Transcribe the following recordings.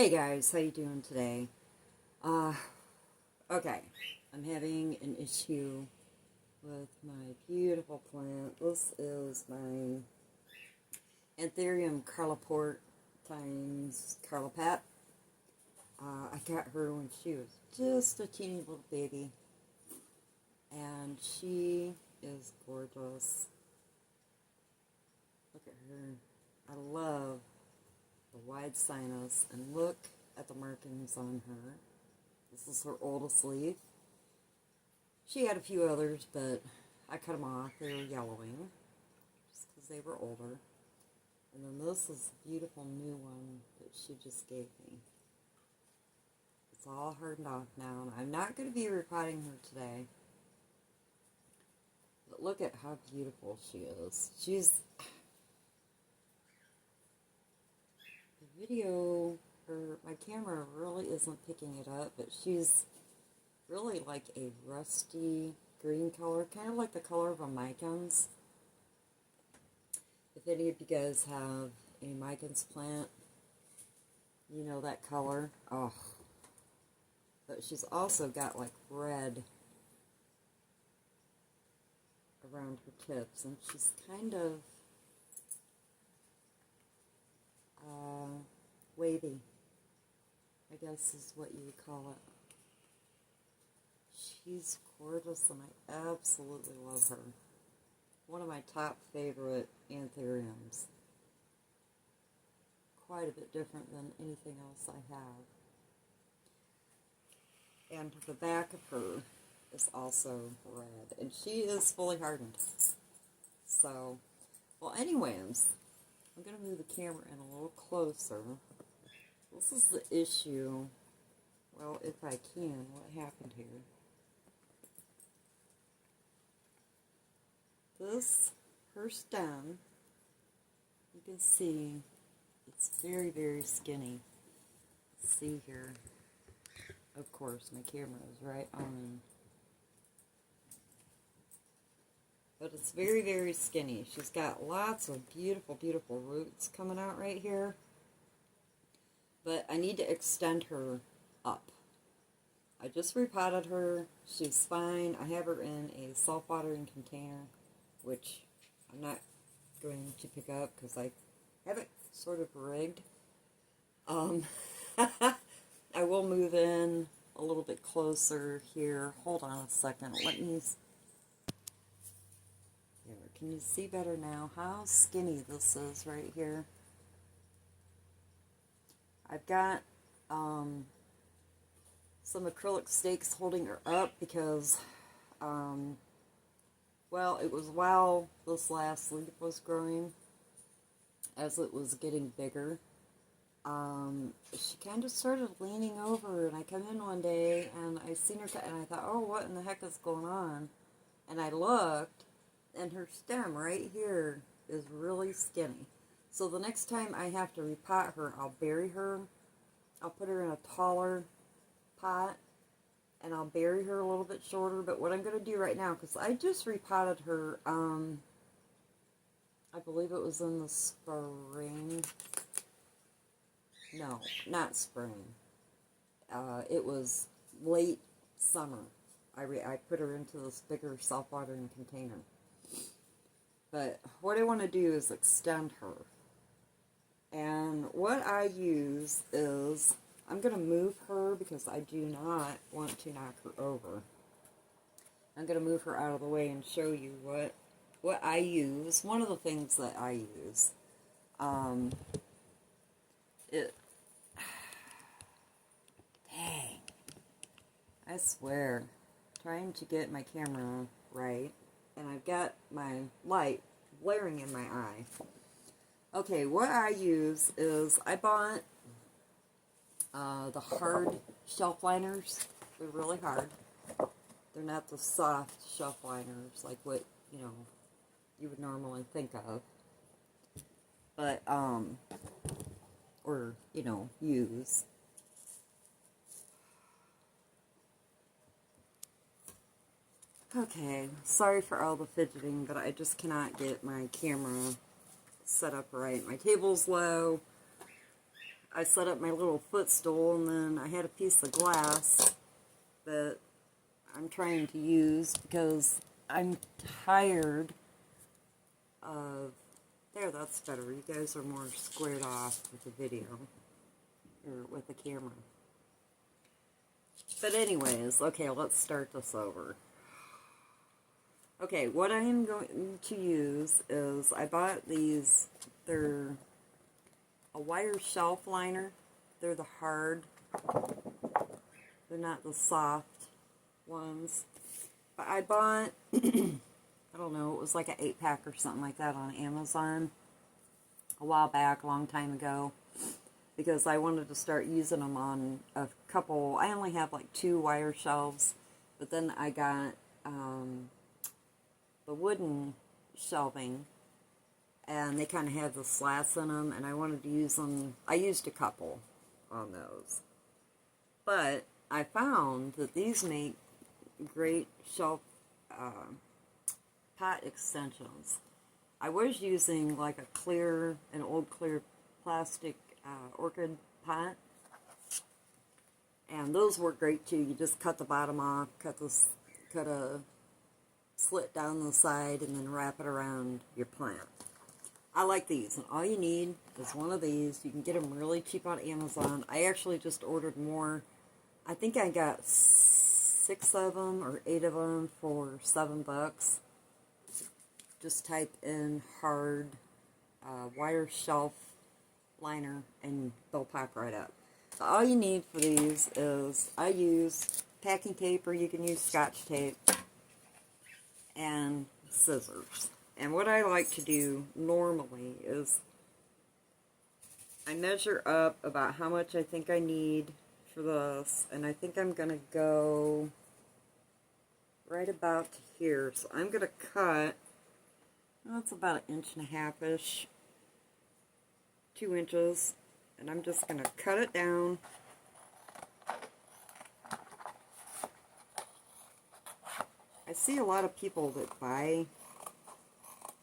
Hey guys, how you doing today? Uh, okay, I'm having an issue with my beautiful plant. This is my Anthurium Carla times Carla I got her when she was just a teeny little baby, and she is gorgeous. Look at her. I love the wide sinus, and look at the markings on her. This is her oldest leaf. She had a few others, but I cut them off. They were yellowing just because they were older. And then this is a beautiful new one that she just gave me. It's all hardened off now, and I'm not going to be repotting her today. But look at how beautiful she is. The video, or my camera really isn't picking it up, but she's really like a rusty green color, kind of like the color of a micans. If any of you guys have a micans plant, you know that color. Oh, but she's also got like red around her tips, and she's kind of wavy, I guess is what you would call it. She's gorgeous, and I absolutely love her. One of my top favorite anthuriums. Quite a bit different than anything else I have. And the back of her is also red, and she is fully hardened. So, well, anyways, I'm going to move the camera in a little closer. This is the issue. Well, if I can, what happened here? Her stem, you can see it's very, very skinny. Let's see here. Of course, my camera is right on. But it's very, very skinny. She's got lots of beautiful, beautiful roots coming out right here. But I need to extend her up. I just repotted her. She's fine. I have her in a self-watering container, which I'm not going to pick up because I have it sort of rigged. I will move in a little bit closer here. Hold on a second. There. Can you see better now how skinny this is right here? I've got some acrylic stakes holding her up because well, it was while this last leaf was growing, as it was getting bigger, she kind of started leaning over, and I come in one day, and I seen her, and I thought, oh, what in the heck is going on? And I looked, and her stem right here is really skinny. So the next time I have to repot her, I'll bury her. I'll put her in a taller pot, and I'll bury her a little bit shorter. But what I'm going to do right now, because I just repotted her, I believe it was in the spring. No, not spring. It was late summer. I put her into this bigger self-watering container. But what I want to do is extend her. And what I use is, I'm going to move her because I do not want to knock her over. I'm going to move her out of the way and show you what I use. One of the things that I use. Dang. I swear. Trying to get my camera right. And I've got my light blaring in my eye. Okay, what I use is, I bought the hard shelf liners. They're really hard. They're not the soft shelf liners like what, you would normally think of. But, or, use. Okay, sorry for all the fidgeting, but I just cannot get my camera set up right. My table's low. I set up my little footstool, and then I had a piece of glass that I'm trying to use because I'm tired of... There, that's better. You guys are more squared off with the video, or with the camera. But anyways, okay, let's start this over. Okay, what I am going to use is, I bought these, they're a wire shelf liner. They're the hard, they're not the soft ones. But I bought, I don't know, it was like an 8-pack or something like that on Amazon a while back, a long time ago, because I wanted to start using them on a couple. I only have like 2 wire shelves, but then I got the wooden shelving, and they kind of have the slats in them, and I wanted to use them. I used a couple on those, but I found that these make great shelf pot extensions. I was using like an old clear plastic orchid pot, and those work great too. You just cut the bottom off, cut a slit down the side, and then wrap it around your plant. I like these, and all you need is one of these. You can get them really cheap on Amazon. I actually just ordered more. I think I got 6 of them or 8 of them for $7. Just type in hard wire shelf liner and they'll pop right up. So all you need for these is, I use packing tape, or you can use Scotch tape, and scissors. And what I like to do normally is I measure up about how much I think I need for this, and I think I'm going to go right about here. So I'm going to cut, well, it's about 1.5-ish, 2 inches, and I'm just going to cut it down. I see a lot of people that buy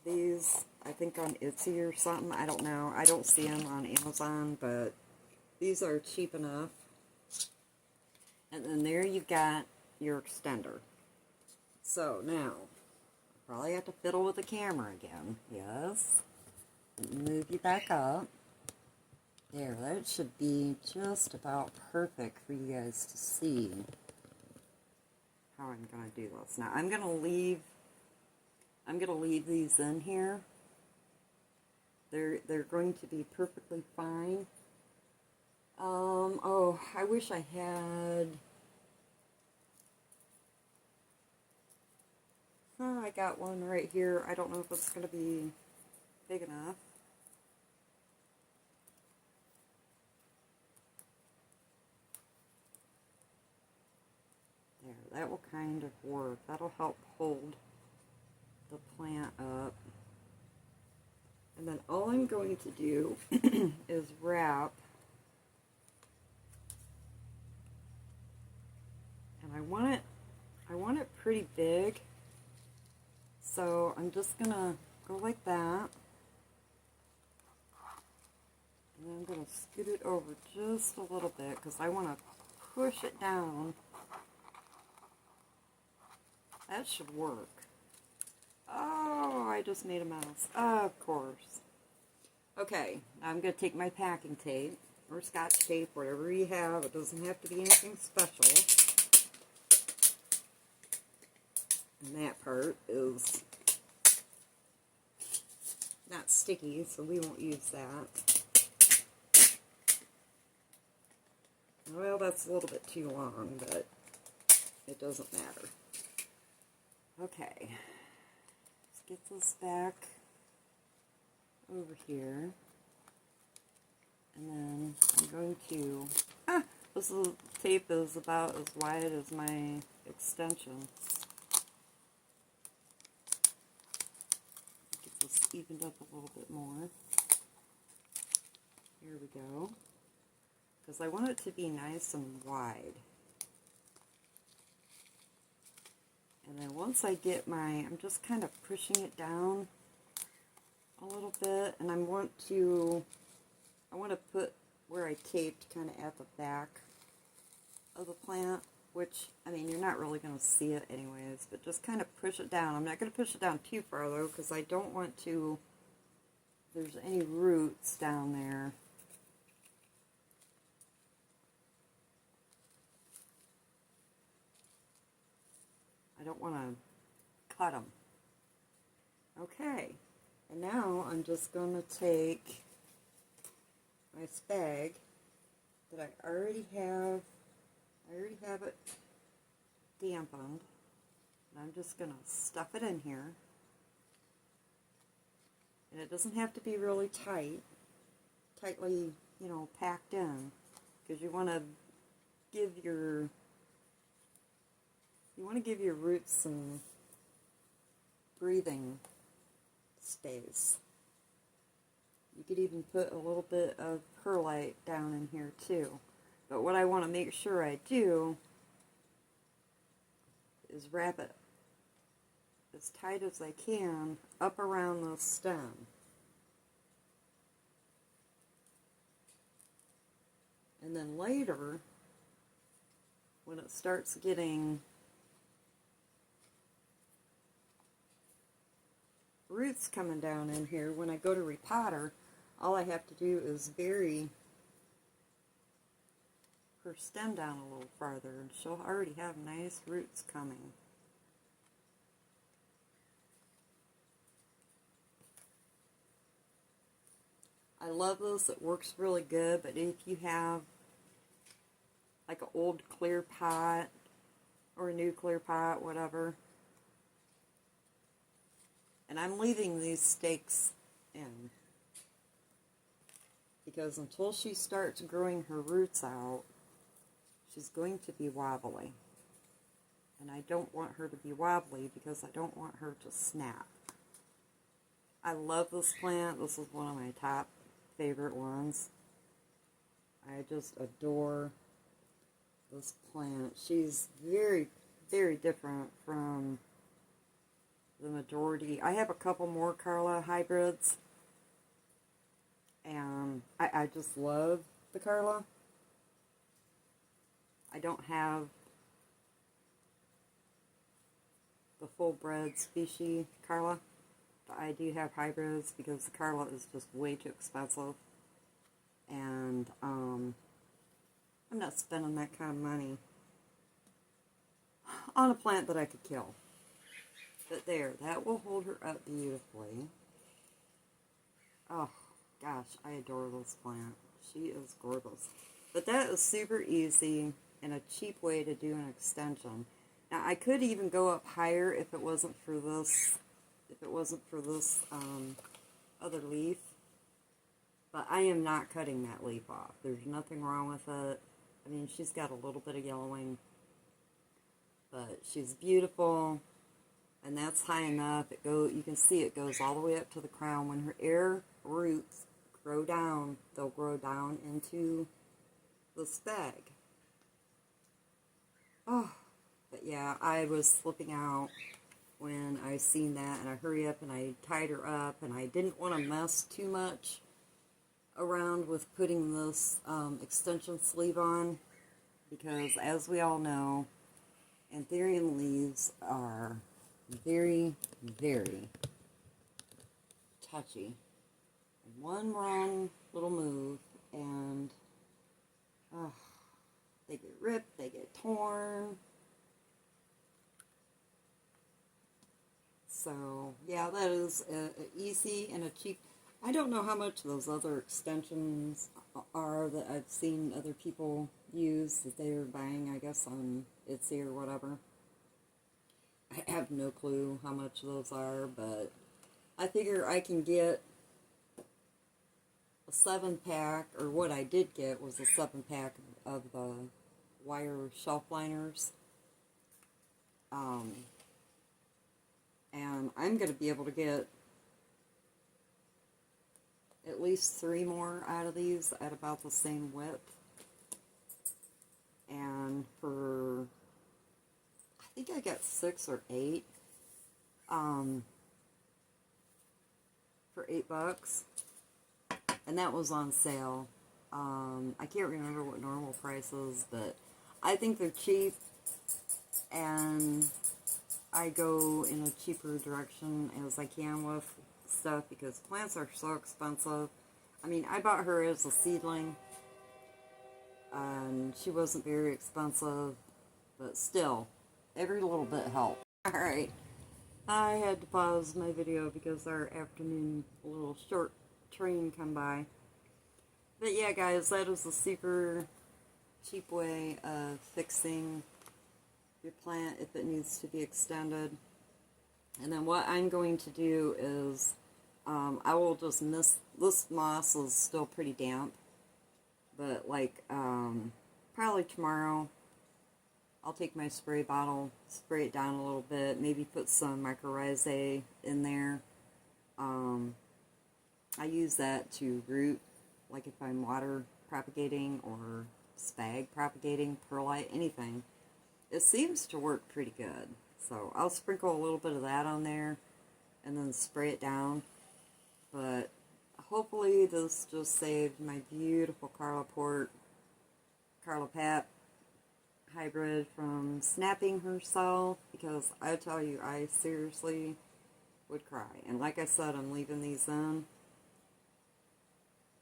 these, I think on Etsy or something, I don't know. I don't see them on Amazon, but these are cheap enough. And then there you've got your extender. So now, I probably have to fiddle with the camera again. Yes. Move you back up. There, that should be just about perfect for you guys to see how I'm going to do this. Now, I'm going to leave these in here. They're going to be perfectly fine. Oh, I wish I had... Oh, I got one right here. I don't know if it's going to be big enough. There, that will kind of work. That'll help hold the plant up. And then all I'm going to do is wrap. And I want it pretty big. So I'm just gonna go like that. And then I'm gonna scoot it over just a little bit because I want to push it down. That should work. Oh, I just made a mess. Of course. Okay, I'm going to take my packing tape, or Scotch tape, whatever you have. It doesn't have to be anything special. And that part is not sticky, so we won't use that. Well, that's a little bit too long, but it doesn't matter. Okay, let's get this back over here, and then I'm going to, this little tape is about as wide as my extension. Get this evened up a little bit more. Here we go, because I want it to be nice and wide. And then once I get I'm just kind of pushing it down a little bit, and I want to put where I taped kind of at the back of the plant, which, I mean, you're not really going to see it anyways, but just kind of push it down. I'm not going to push it down too far, though, because I don't want to, if there's any roots down there, I don't want to cut them. Okay, and now I'm just going to take my spag that I already have it dampened, and I'm just going to stuff it in here. And it doesn't have to be really tightly, you know, packed in, because you want to give your roots some breathing space. You could even put a little bit of perlite down in here too. But what I want to make sure I do is wrap it as tight as I can up around the stem. And then later, when it starts getting roots coming down in here, when I go to repotter, all I have to do is vary her stem down a little farther, and she'll already have nice roots coming. I love this, it works really good, but if you have like an old clear pot or a new clear pot, whatever, and I'm leaving these stakes in because until she starts growing her roots out, she's going to be wobbly. And I don't want her to be wobbly because I don't want her to snap. I love this plant. This is one of my top favorite ones. I just adore this plant. She's very, very different from the majority. I have a couple more Carla hybrids, and I just love the Carla. I don't have the full-bred species Carla, but I do have hybrids because the Carla is just way too expensive, and I'm not spending that kind of money on a plant that I could kill. But there, that will hold her up beautifully. Oh, gosh, I adore this plant. She is gorgeous. But that is super easy and a cheap way to do an extension. Now, I could even go up higher if it wasn't for this, other leaf. But I am not cutting that leaf off. There's nothing wrong with it. I mean, she's got a little bit of yellowing, but she's beautiful. And that's high enough. You can see it goes all the way up to the crown. When her air roots grow down, they'll grow down into the spag. Oh, but yeah, I was flipping out when I seen that, and I hurry up and I tied her up, and I didn't want to mess too much around with putting this extension sleeve on, because as we all know, anthurium leaves are very, very touchy. One wrong little move and they get ripped, they get torn. So yeah, that is a easy and a cheap. I don't know how much those other extensions are that I've seen other people use that they're buying, I guess, on Etsy or whatever. I have no clue how much those are, but I figure I can get a 7-pack, or what I did get was a 7-pack of the wire shelf liners. And I'm going to be able to get at least 3 more out of these at about the same width. And for, I think I got 6 or 8 for $8, and that was on sale. I can't remember what normal price is, but I think they're cheap, and I go in a cheaper direction as I can with stuff because plants are so expensive. I mean, I bought her as a seedling, and she wasn't very expensive, but still, every little bit helped. Alright, I had to pause my video because our afternoon little short train come by. But yeah, guys, that is a super cheap way of fixing your plant if it needs to be extended. And then what I'm going to do is I will just this moss is still pretty damp, but like probably tomorrow I'll take my spray bottle, spray it down a little bit, maybe put some mycorrhizae in there. I use that to root, like if I'm water propagating or spag propagating, perlite, anything. It seems to work pretty good. So I'll sprinkle a little bit of that on there and then spray it down. But hopefully this just saved my beautiful Carla Pap hybrid from snapping herself, because I tell you, I seriously would cry. And like I said, I'm leaving these in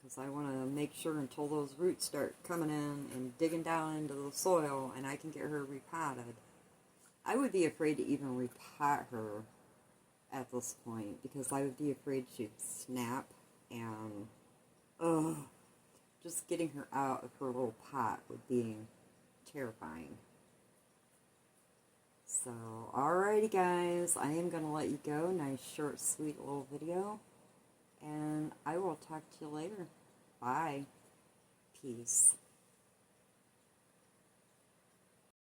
because I want to make sure until those roots start coming in and digging down into the soil and I can get her repotted. I would be afraid to even repot her at this point because I would be afraid she'd snap, and just getting her out of her little pot would be terrifying. So, alrighty guys, I am going to let you go. Nice, short, sweet little video. And I will talk to you later. Bye. Peace.